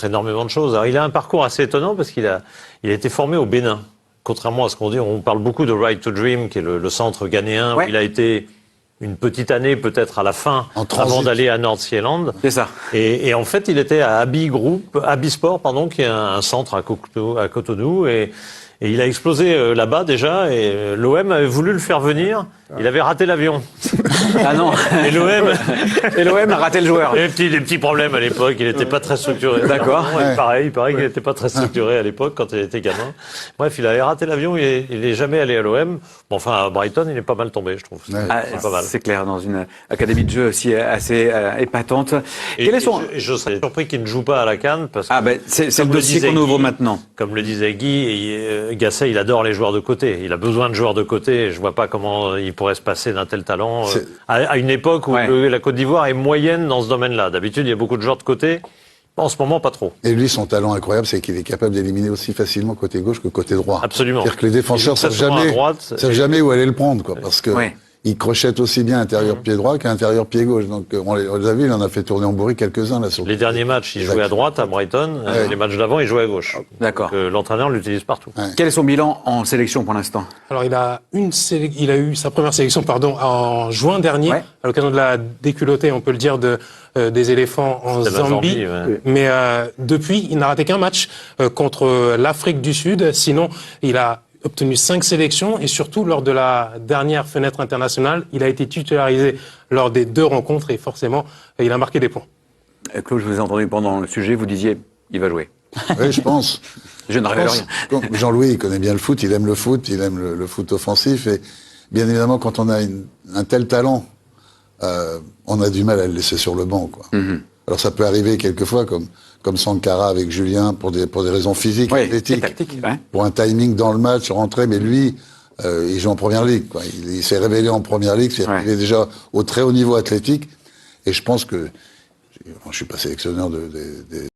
énormément de choses. Alors, il a un parcours assez étonnant parce qu'il a été formé au Bénin. Contrairement à ce qu'on dit, on parle beaucoup de Right to Dream, qui est le centre ghanéen, où il a été une petite année peut-être à la fin, avant d'aller à North-Sealand. C'est ça. Et en fait, il était à Abbey Sport, qui est un centre à Cotonou, et il a explosé là-bas déjà, et l'OM avait voulu le faire venir. Il avait raté l'avion. Ah non. Et l'OM a raté le joueur. Des petits problèmes à l'époque, il n'était pas très structuré. D'accord. Il paraît qu'il n'était pas très structuré à l'époque quand il était gamin. Bref, il avait raté l'avion, il n'est jamais allé à l'OM. Bon, enfin, à Brighton, il est pas mal tombé, je trouve. C'est pas mal. C'est clair, dans une académie de jeu aussi assez épatante. Je serais surpris qu'il ne joue pas à la CAN. Parce que, c'est le dossier qu'on ouvre maintenant. Comme le disait Guy, Gasset, il adore les joueurs de côté. Il a besoin de joueurs de côté. Je vois pas comment il pourrait se passer d'un tel talent à une époque où la Côte d'Ivoire est moyenne dans ce domaine-là. D'habitude, il y a beaucoup de joueurs de côté. En ce moment, pas trop. Et lui, son talent incroyable, c'est qu'il est capable d'éliminer aussi facilement côté gauche que côté droit. Absolument. C'est-à-dire que les défenseurs savent jamais où aller le prendre, quoi, parce que il crochette aussi bien intérieur pied droit qu'intérieur pied gauche. Donc, on les a vus, il en a fait tourner en bourrique quelques-uns là. Les derniers matchs, il jouait à droite à Brighton. Les matchs d'avant, il jouait à gauche. D'accord. L'entraîneur l'utilise partout. Quel est son bilan en sélection pour l'instant? Alors, il a eu sa première sélection, en juin dernier, à l'occasion de la déculottée, on peut le dire, des éléphants en Zambie. Mais depuis, il n'a raté qu'un match contre l'Afrique du Sud. Sinon, il a obtenu 5 sélections et surtout, lors de la dernière fenêtre internationale, il a été titularisé lors des 2 rencontres et forcément, il a marqué des points. Claude, je vous ai entendu pendant le sujet, vous disiez, il va jouer. Oui, je pense. Je ne révèle rien. Jean-Louis, il connaît bien le foot, il aime le foot, il aime le foot offensif et bien évidemment, quand on a un tel talent, on a du mal à le laisser sur le banc, quoi. Alors ça peut arriver quelquefois, comme Sankara avec Julien, pour des raisons physiques, athlétiques, pour un timing dans le match, rentrer, mais lui, il joue en première ligue, quoi. Il s'est révélé en première ligue, il est déjà au très haut niveau athlétique, et je pense que, je suis pas sélectionneur des